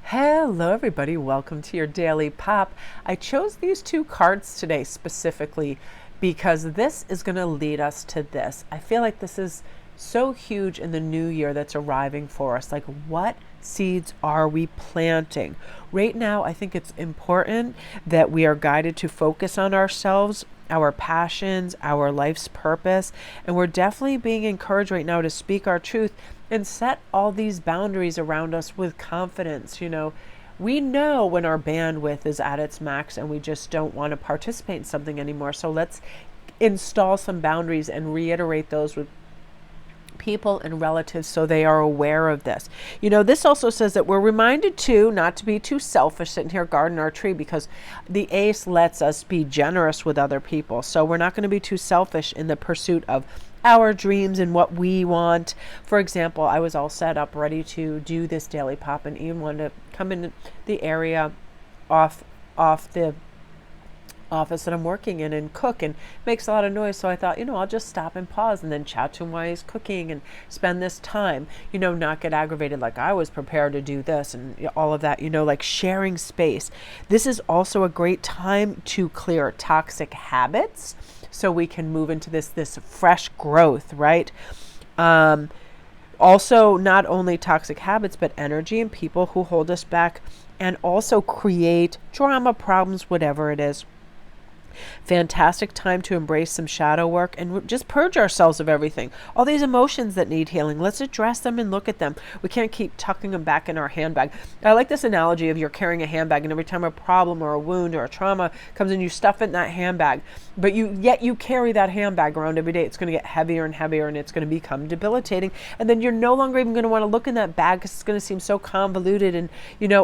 Hello, everybody. Welcome to your Daily Pop. I chose these two cards today specifically because this is going to lead us to this. I feel like this is so huge in the new year that's arriving for us. Like, what seeds are we planting? Right now, I think it's important that we are guided to focus on ourselves, our passions, our life's purpose, and we're definitely being encouraged right now to speak our truth and set all these boundaries around us with confidence. We know when our bandwidth is at its max and we just don't want to participate in something anymore. So let's install some boundaries and reiterate those with people and relatives so they are aware of this. This also says that we're reminded to not to be too selfish sitting here guarding our tree, because the ace lets us be generous with other people. So we're not going to be too selfish in the pursuit of our dreams and what we want. For example, I was all set up ready to do this Daily Pop, and Ian wanted to come in the area off the office that I'm working in and cook, and makes a lot of noise. So I thought, I'll just stop and pause and then chat to him while he's cooking and spend this time, not get aggravated like I was prepared to do this and all of that, like sharing space. This is also a great time to clear toxic habits so we can move into this fresh growth, right? Also, not only toxic habits, but energy and people who hold us back and also create drama, problems, whatever it is. Fantastic time to embrace some shadow work and just purge ourselves of everything. All these emotions that need healing, let's address them and look at them. We can't keep tucking them back in our handbag. I like this analogy of you're carrying a handbag, and every time a problem or a wound or a trauma comes in, you stuff it in that handbag. But yet you carry that handbag around every day. It's going to get heavier and heavier, and it's going to become debilitating. And then you're no longer even going to want to look in that bag because it's going to seem so convoluted and,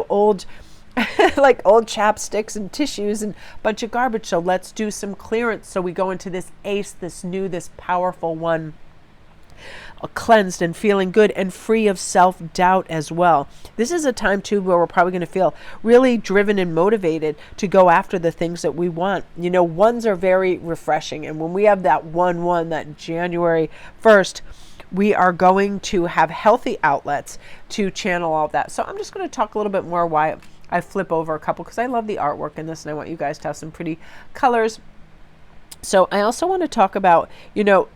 old. Like old chapsticks and tissues and a bunch of garbage. So let's do some clearance so we go into this ace, this new, this powerful one, cleansed and feeling good and free of self-doubt as well. This is a time too where we're probably going to feel really driven and motivated to go after the things that we want. Ones are very refreshing, and when we have that that January 1st, we are going to have healthy outlets to channel all of that. So I'm just going to talk a little bit more why I flip over a couple, because I love the artwork in this and I want you guys to have some pretty colors. So I also want to talk about,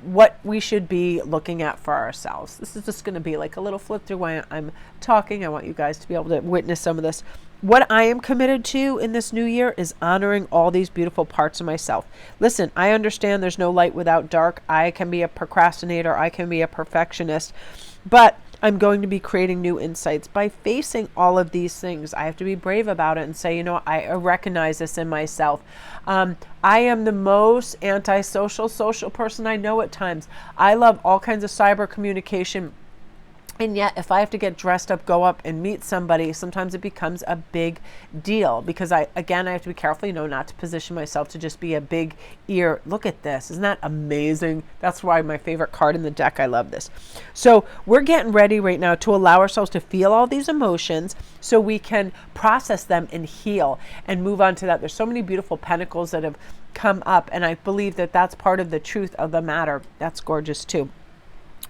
what we should be looking at for ourselves. This is just going to be like a little flip through while I'm talking. I want you guys to be able to witness some of this. What I am committed to in this new year is honoring all these beautiful parts of myself. Listen, I understand there's no light without dark. I can be a procrastinator. I can be a perfectionist. But I'm going to be creating new insights by facing all of these things. I have to be brave about it and say, I recognize this in myself. I am the most antisocial social person I know at times. I love all kinds of cyber communication. And yet, if I have to get dressed up, go up and meet somebody, sometimes it becomes a big deal, because I have to be careful, not to position myself to just be a big ear. Look at this. Isn't that amazing? That's why my favorite card in the deck. I love this. So we're getting ready right now to allow ourselves to feel all these emotions so we can process them and heal and move on to that. There's so many beautiful pentacles that have come up, and I believe that that's part of the truth of the matter. That's gorgeous too.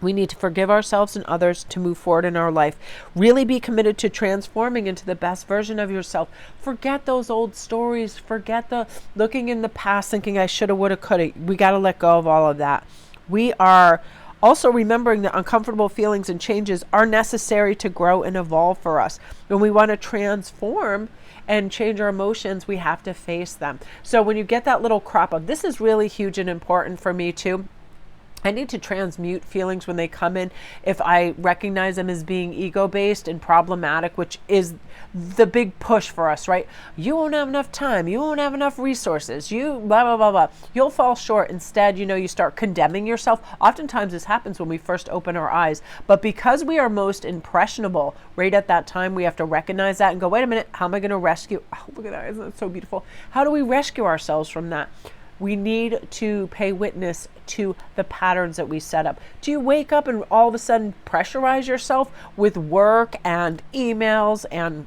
We need to forgive ourselves and others to move forward in our life. Really be committed to transforming into the best version of yourself. Forget those old stories. Forget the looking in the past thinking I shoulda, woulda, coulda. We got to let go of all of that. We are also remembering that uncomfortable feelings and changes are necessary to grow and evolve for us. When we want to transform and change our emotions, we have to face them. So when you get that little crop of, this is really huge and important for me too. I need to transmute feelings when they come in. If I recognize them as being ego-based and problematic, which is the big push for us, right? You won't have enough time. You won't have enough resources. You blah, blah, blah, blah. You'll fall short. Instead, you start condemning yourself. Oftentimes this happens when we first open our eyes. But because we are most impressionable right at that time, we have to recognize that and go, wait a minute, how am I going to rescue? Oh, look at that. Isn't that so beautiful? How do we rescue ourselves from that? We need to pay witness to the patterns that we set up. Do you wake up and all of a sudden pressurize yourself with work and emails and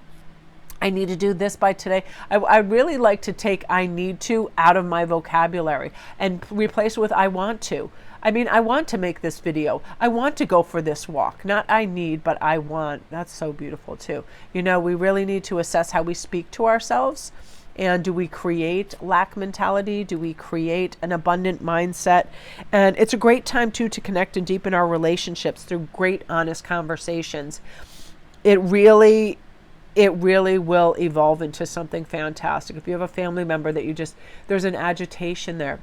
I need to do this by today? I really like to take I need to out of my vocabulary and replace it with I want to. I mean, I want to make this video. I want to go for this walk. Not I need, but I want. That's so beautiful too. You know, we really need to assess how we speak to ourselves. And do we create lack mentality? Do we create an abundant mindset? And it's a great time too to connect and deepen our relationships through great, honest conversations. It really will evolve into something fantastic. If you have a family member that there's an agitation there,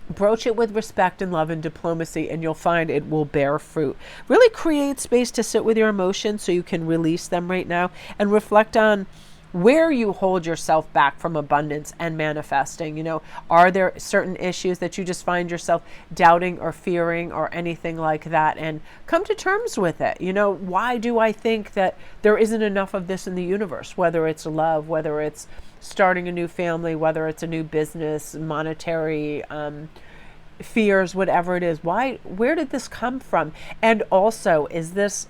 broach it with respect and love and diplomacy, and you'll find it will bear fruit. Really create space to sit with your emotions so you can release them right now and reflect on where you hold yourself back from abundance and manifesting. You know, are there certain issues that you just find yourself doubting or fearing or anything like that? And come to terms with it. You know, why do I think that there isn't enough of this in the universe? Whether it's love, whether it's starting a new family, whether it's a new business, monetary fears, whatever it is. Where did this come from? And also, is this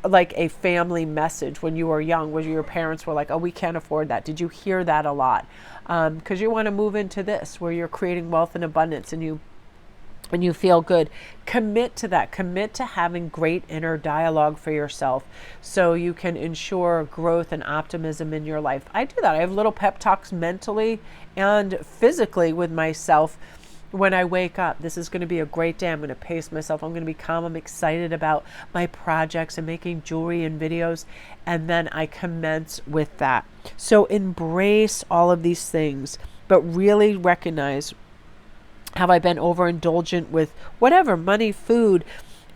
like a family message when you were young, where your parents were like, oh, we can't afford that? Did you hear that a lot? Because you want to move into this where you're creating wealth and abundance and you feel good. Commit to that. Commit to having great inner dialogue for yourself so you can ensure growth and optimism in your life. I do that. I have little pep talks mentally and physically with myself. When I wake up, this is going to be a great day. I'm going to pace myself. I'm going to be calm. I'm excited about my projects and making jewelry and videos. And then I commence with that. So embrace all of these things, but really recognize, have I been overindulgent with whatever, money, food,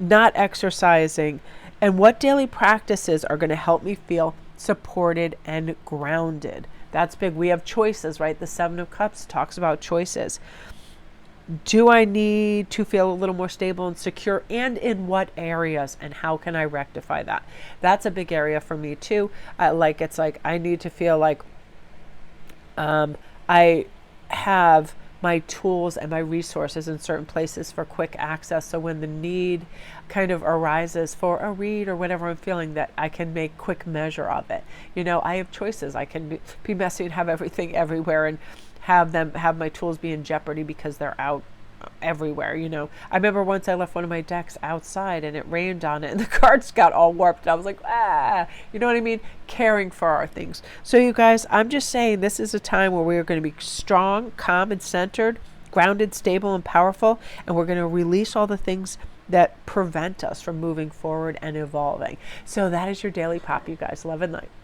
not exercising, and what daily practices are going to help me feel supported and grounded? That's big. We have choices, right? The Seven of Cups talks about choices. Do I need to feel a little more stable and secure, and in what areas, and how can I rectify that? That's a big area for me too. It's like I need to feel like I have my tools and my resources in certain places for quick access. So when the need kind of arises for a read or whatever I'm feeling, that I can make quick measure of it. You know, I have choices. I can be messy and have everything everywhere, and have my tools be in jeopardy because they're out everywhere. You know, I remember once I left one of my decks outside and it rained on it and the cards got all warped, and I was like, you know what I mean? Caring for our things. So you guys, I'm just saying, this is a time where we are going to be strong, calm, and centered, grounded, stable, and powerful, and we're going to release all the things that prevent us from moving forward and evolving. So that is your daily pop, you guys. Love and light.